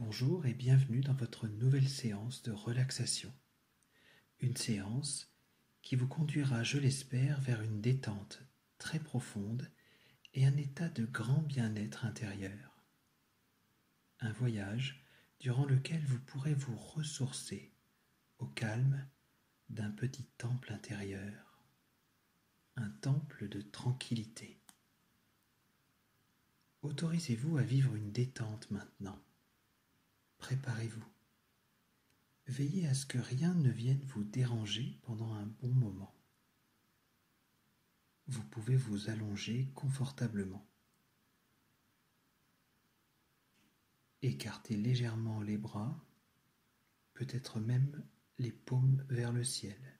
Bonjour et bienvenue dans votre nouvelle séance de relaxation. Une séance qui vous conduira, je l'espère, vers une détente très profonde et un état de grand bien-être intérieur. Un voyage durant lequel vous pourrez vous ressourcer au calme d'un petit temple intérieur, un temple de tranquillité. Autorisez-vous à vivre une détente maintenant. Préparez-vous. Veillez à ce que rien ne vienne vous déranger pendant un bon moment. Vous pouvez vous allonger confortablement. Écartez légèrement les bras, peut-être même les paumes vers le ciel.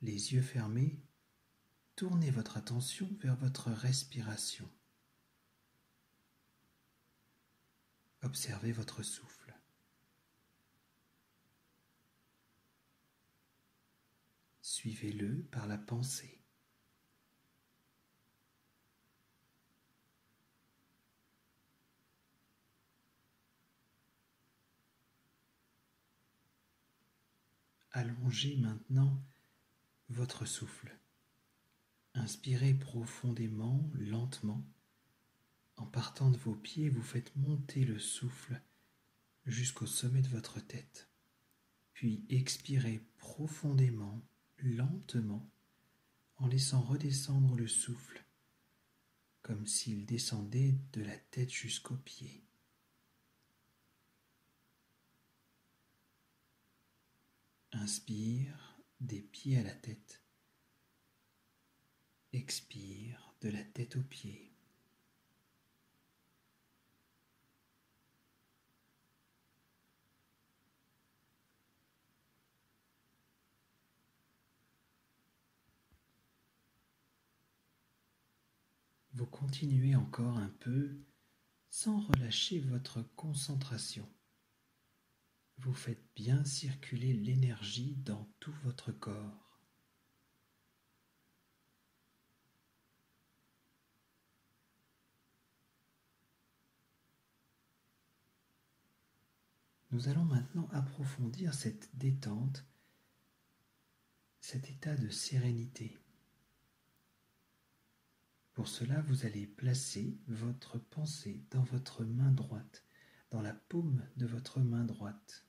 Les yeux fermés, tournez votre attention vers votre respiration. Observez votre souffle. Suivez-le par la pensée. Allongez maintenant votre souffle. Inspirez profondément, lentement. En partant de vos pieds, vous faites monter le souffle jusqu'au sommet de votre tête. Puis expirez profondément, lentement, en laissant redescendre le souffle, comme s'il descendait de la tête jusqu'aux pieds. Inspire des pieds à la tête. Expire de la tête aux pieds. Vous continuez encore un peu sans relâcher votre concentration. Vous faites bien circuler l'énergie dans tout votre corps. Nous allons maintenant approfondir cette détente, cet état de sérénité. Pour cela, vous allez placer votre pensée dans votre main droite, dans la paume de votre main droite.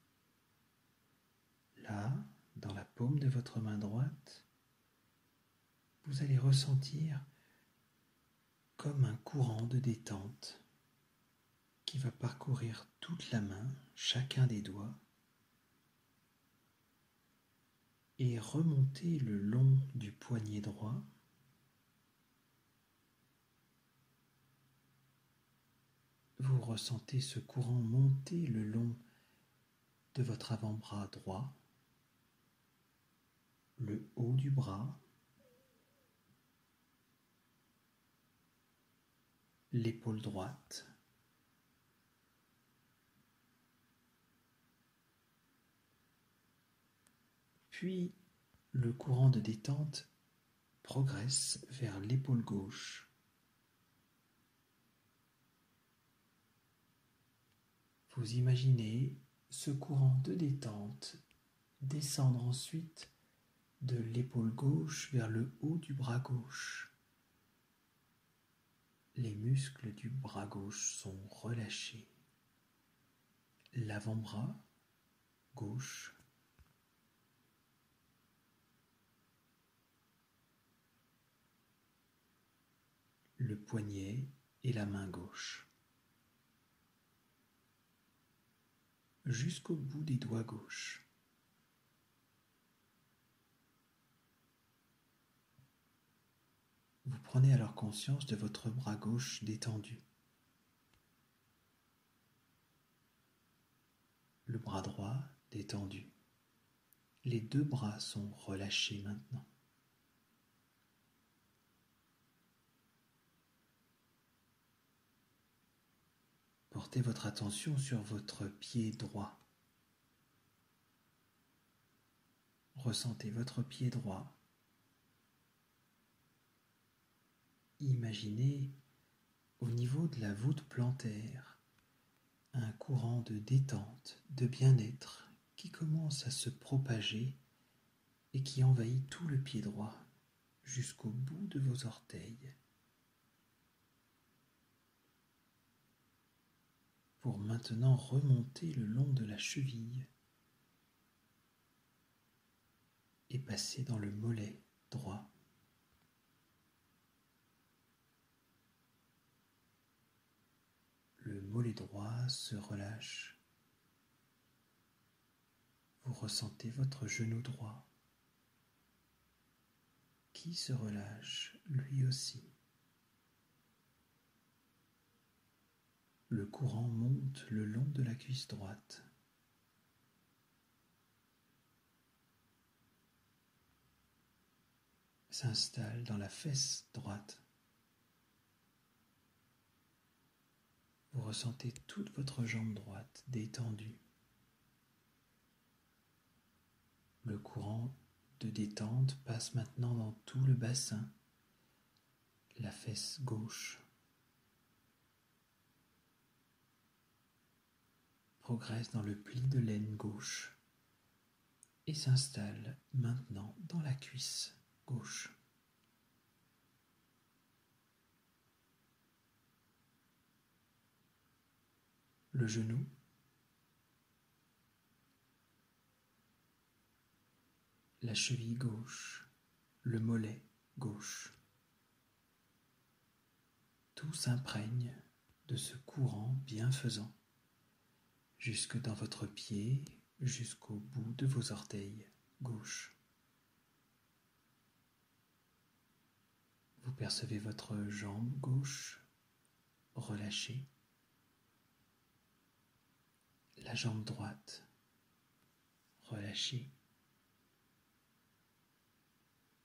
Là, dans la paume de votre main droite, vous allez ressentir comme un courant de détente qui va parcourir toute la main, chacun des doigts, et remonter le long du poignet droit, vous ressentez ce courant monter le long de votre avant-bras droit, le haut du bras, l'épaule droite, puis le courant de détente progresse vers l'épaule gauche. Vous imaginez ce courant de détente descendre ensuite de l'épaule gauche vers le haut du bras gauche. Les muscles du bras gauche sont relâchés. L'avant-bras gauche, le poignet et la main gauche, jusqu'au bout des doigts gauches. Vous prenez alors conscience de votre bras gauche détendu. Le bras droit détendu. Les deux bras sont relâchés maintenant. Portez votre attention sur votre pied droit. Ressentez votre pied droit. Imaginez au niveau de la voûte plantaire, un courant de détente, de bien-être qui commence à se propager et qui envahit tout le pied droit jusqu'au bout de vos orteils, pour maintenant remonter le long de la cheville et passer dans le mollet droit. Le mollet droit se relâche. Vous ressentez votre genou droit qui se relâche lui aussi. Le courant monte le long de la cuisse droite. S'installe dans la fesse droite. Vous ressentez toute votre jambe droite détendue. Le courant de détente passe maintenant dans tout le bassin, la fesse gauche, progresse dans le pli de l'aine gauche et s'installe maintenant dans la cuisse gauche. Le genou, la cheville gauche, le mollet gauche. Tout s'imprègne de ce courant bienfaisant jusque dans votre pied, jusqu'au bout de vos orteils gauche. Vous percevez votre jambe gauche relâchée, la jambe droite relâchée.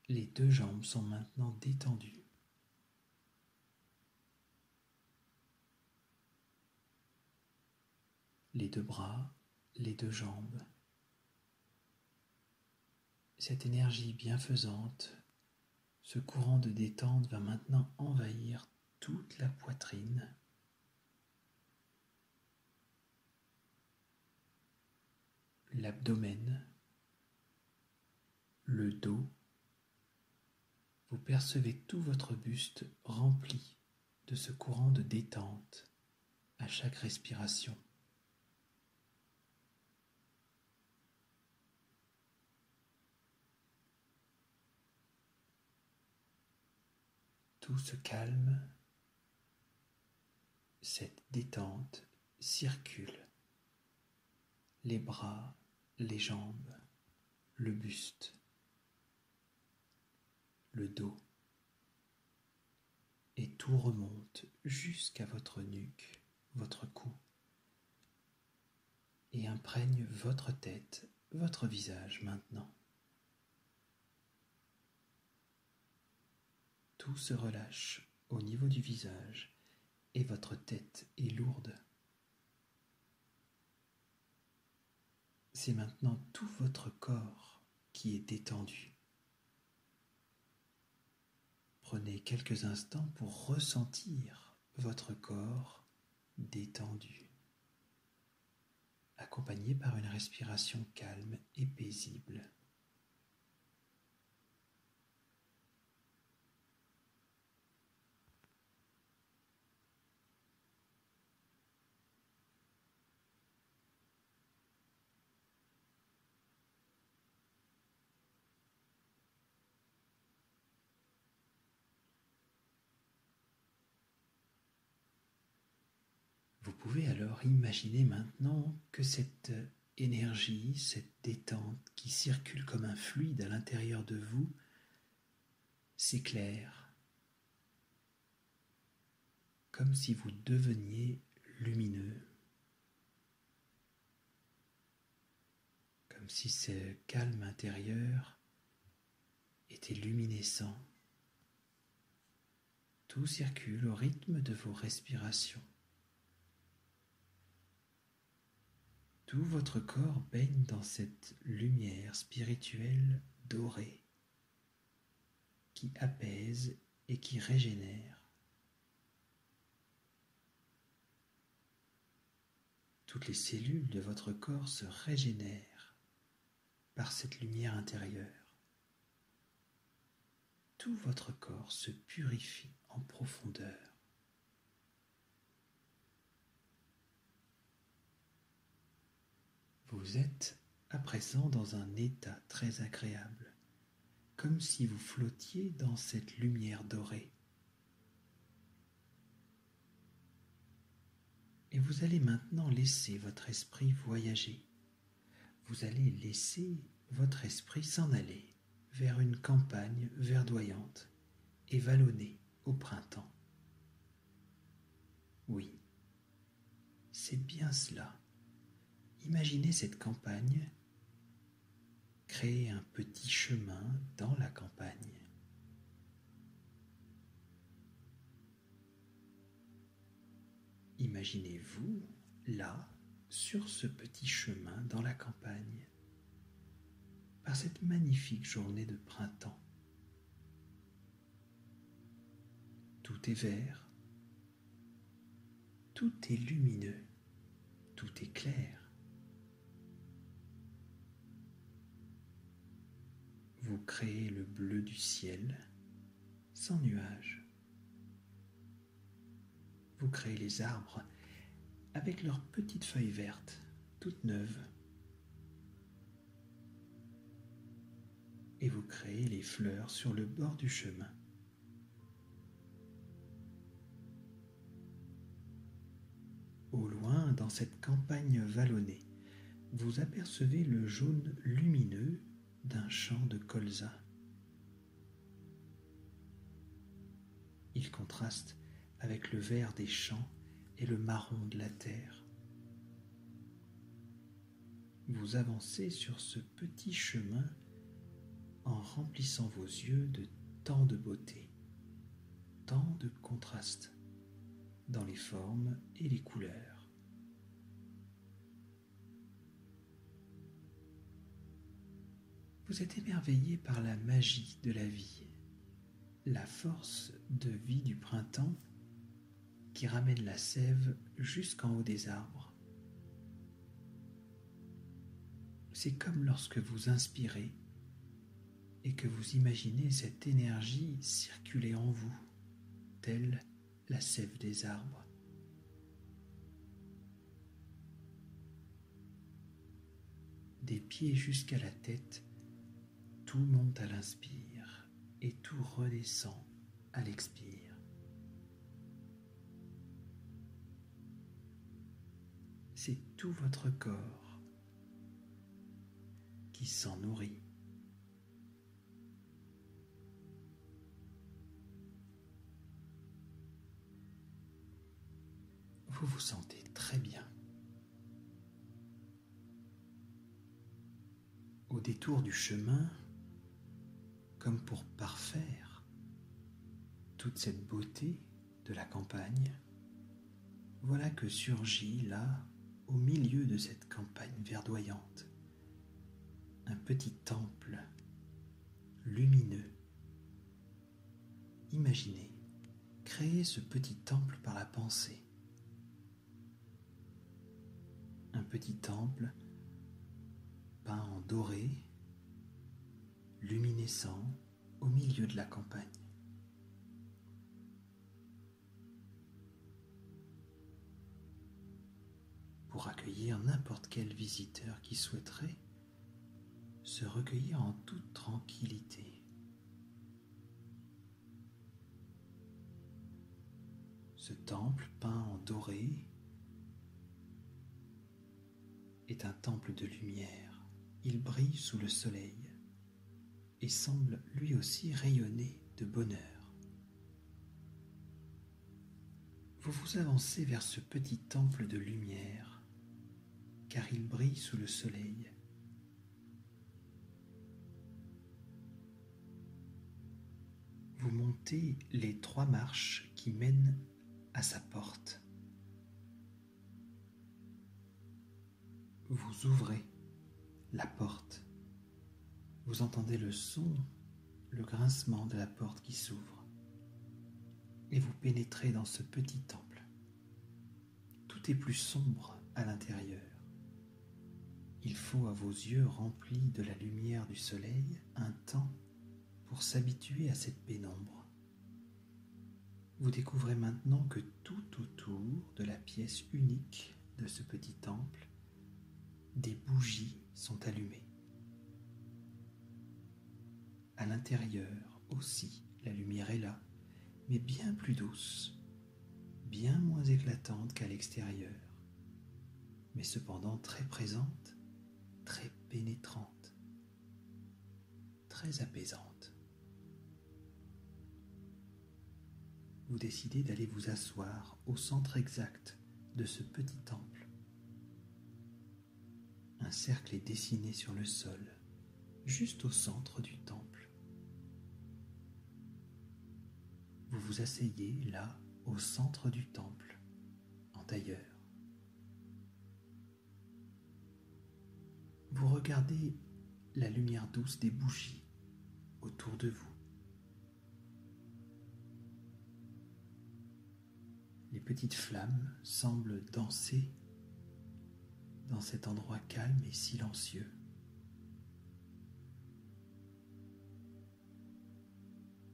Les deux jambes sont maintenant détendues. Les deux bras, les deux jambes. Cette énergie bienfaisante, ce courant de détente va maintenant envahir toute la poitrine, l'abdomen, le dos. Vous percevez tout votre buste rempli de ce courant de détente à chaque respiration. Tout se calme, cette détente circule. Les bras, les jambes, le buste, le dos, et tout remonte jusqu'à votre nuque, votre cou, et imprègne votre tête, votre visage maintenant. Tout se relâche au niveau du visage et votre tête est lourde. C'est maintenant tout votre corps qui est détendu. Prenez quelques instants pour ressentir votre corps détendu, accompagné par une respiration calme et paisible. Vous pouvez alors imaginer maintenant que cette énergie, cette détente qui circule comme un fluide à l'intérieur de vous s'éclaire, comme si vous deveniez lumineux, comme si ce calme intérieur était luminescent. Tout circule au rythme de vos respirations. Tout votre corps baigne dans cette lumière spirituelle dorée qui apaise et qui régénère. Toutes les cellules de votre corps se régénèrent par cette lumière intérieure. Tout votre corps se purifie en profondeur. Vous êtes à présent dans un état très agréable, comme si vous flottiez dans cette lumière dorée. Et vous allez maintenant laisser votre esprit voyager. Vous allez laisser votre esprit s'en aller vers une campagne verdoyante et vallonnée au printemps. Oui, c'est bien cela. Imaginez cette campagne, créer un petit chemin dans la campagne. Imaginez-vous là, sur ce petit chemin dans la campagne, par cette magnifique journée de printemps. Tout est vert, tout est lumineux, tout est clair. Vous créez le bleu du ciel sans nuages. Vous créez les arbres avec leurs petites feuilles vertes, toutes neuves. Et vous créez les fleurs sur le bord du chemin. Au loin, dans cette campagne vallonnée, vous apercevez le jaune lumineux d'un champ de colza. Il contraste avec le vert des champs et le marron de la terre. Vous avancez sur ce petit chemin en remplissant vos yeux de tant de beauté, tant de contraste dans les formes et les couleurs. Vous êtes émerveillé par la magie de la vie, la force de vie du printemps qui ramène la sève jusqu'en haut des arbres. C'est comme lorsque vous inspirez et que vous imaginez cette énergie circuler en vous, telle la sève des arbres. Des pieds jusqu'à la tête, tout monte à l'inspire et tout redescend à l'expire. C'est tout votre corps qui s'en nourrit. Vous vous sentez très bien. Au détour du chemin, comme pour parfaire toute cette beauté de la campagne, voilà que surgit là, au milieu de cette campagne verdoyante, un petit temple lumineux. Imaginez, créez ce petit temple par la pensée. Un petit temple peint en doré, luminescent, au milieu de la campagne. Pour accueillir n'importe quel visiteur qui souhaiterait se recueillir en toute tranquillité. Ce temple peint en doré est un temple de lumière. Il brille sous le soleil et semble lui aussi rayonner de bonheur. Vous vous avancez vers ce petit temple de lumière car il brille sous le soleil. Vous montez les 3 marches qui mènent à sa porte. Vous ouvrez la porte. Vous entendez le son, le grincement de la porte qui s'ouvre. Et vous pénétrez dans ce petit temple. Tout est plus sombre à l'intérieur. Il faut à vos yeux remplis de la lumière du soleil un temps pour s'habituer à cette pénombre. Vous découvrez maintenant que tout autour de la pièce unique de ce petit temple, des bougies sont allumées. À l'intérieur aussi, la lumière est là, mais bien plus douce, bien moins éclatante qu'à l'extérieur, mais cependant très présente, très pénétrante, très apaisante. Vous décidez d'aller vous asseoir au centre exact de ce petit temple. Un cercle est dessiné sur le sol, juste au centre du temple. Vous vous asseyez là, au centre du temple, en tailleur. Vous regardez la lumière douce des bougies autour de vous. Les petites flammes semblent danser dans cet endroit calme et silencieux.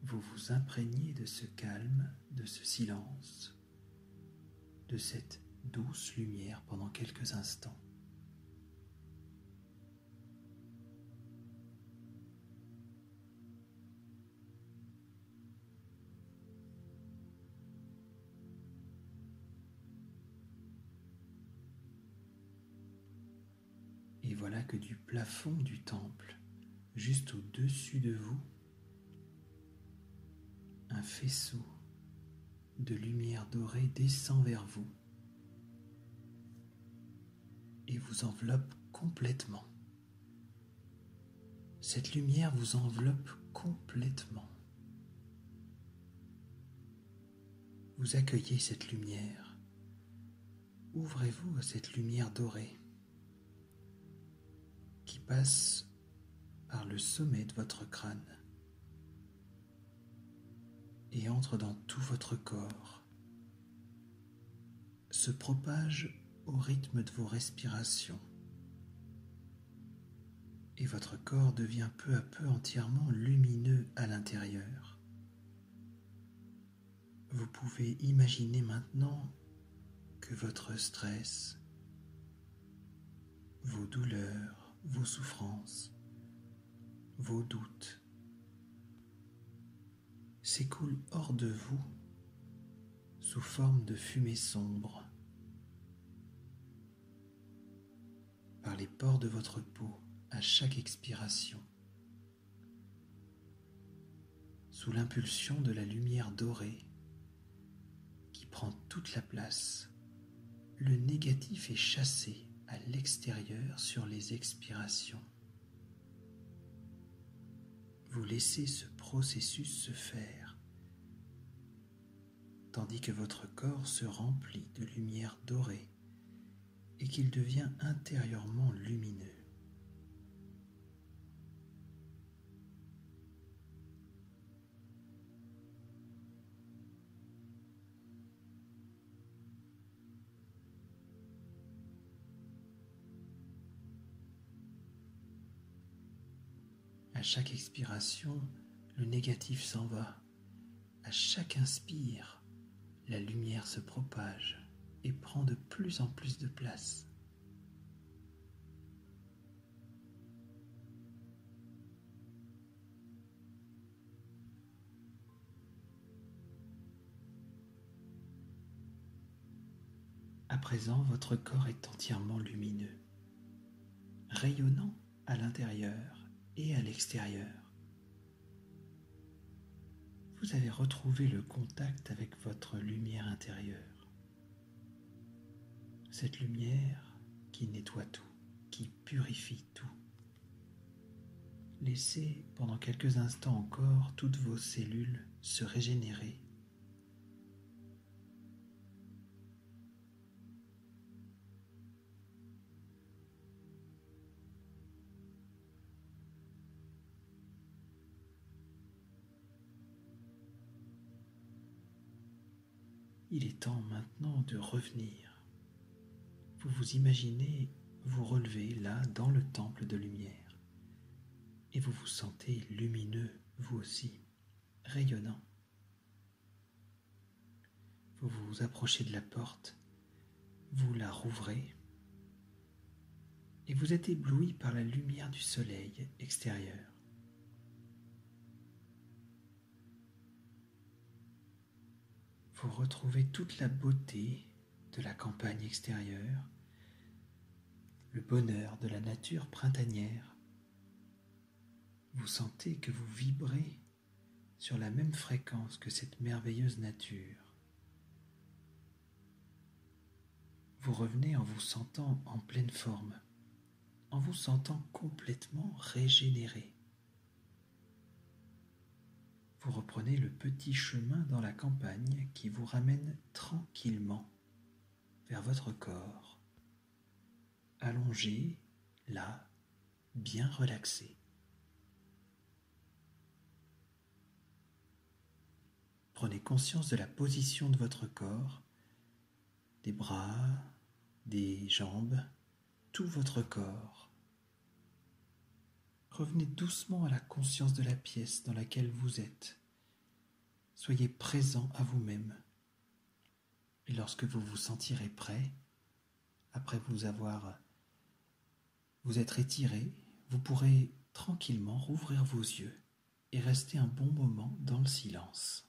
Vous vous imprégnez de ce calme, de ce silence, de cette douce lumière pendant quelques instants. Et voilà que du plafond du temple, juste au-dessus de vous, un faisceau de lumière dorée descend vers vous et vous enveloppe complètement. Cette lumière vous enveloppe complètement. Vous accueillez cette lumière. Ouvrez-vous à cette lumière dorée qui passe par le sommet de votre crâne et entre dans tout votre corps, se propage au rythme de vos respirations et votre corps devient peu à peu entièrement lumineux à l'intérieur. Vous pouvez imaginer maintenant que votre stress, vos douleurs, vos souffrances, vos doutes s'écoulent hors de vous sous forme de fumée sombre par les pores de votre peau à chaque expiration. Sous l'impulsion de la lumière dorée qui prend toute la place, le négatif est chassé à l'extérieur sur les expirations. Vous laissez ce processus se faire, tandis que votre corps se remplit de lumière dorée et qu'il devient intérieurement lumineux. À chaque expiration, le négatif s'en va. À chaque inspire, la lumière se propage et prend de plus en plus de place. À présent, votre corps est entièrement lumineux, rayonnant à l'intérieur et à l'extérieur. Vous avez retrouvé le contact avec votre lumière intérieure. Cette lumière qui nettoie tout, qui purifie tout. Laissez pendant quelques instants encore toutes vos cellules se régénérer. Il est temps maintenant de revenir. vous vous imaginez vous relever là dans le temple de lumière et vous vous sentez lumineux, vous aussi, rayonnant. Vous vous approchez de la porte, vous la rouvrez et vous êtes ébloui par la lumière du soleil extérieur. Vous retrouvez toute la beauté de la campagne extérieure, le bonheur de la nature printanière. Vous sentez que vous vibrez sur la même fréquence que cette merveilleuse nature. Vous revenez en vous sentant en pleine forme, en vous sentant complètement régénéré. Vous reprenez le petit chemin dans la campagne qui vous ramène tranquillement vers votre corps, allongé, là, bien relaxé. Prenez conscience de la position de votre corps, des bras, des jambes, tout votre corps. Revenez doucement à la conscience de la pièce dans laquelle vous êtes. Soyez présent à vous-même. Et lorsque vous vous sentirez prêt, après vous être étiré, vous pourrez tranquillement rouvrir vos yeux et rester un bon moment dans le silence.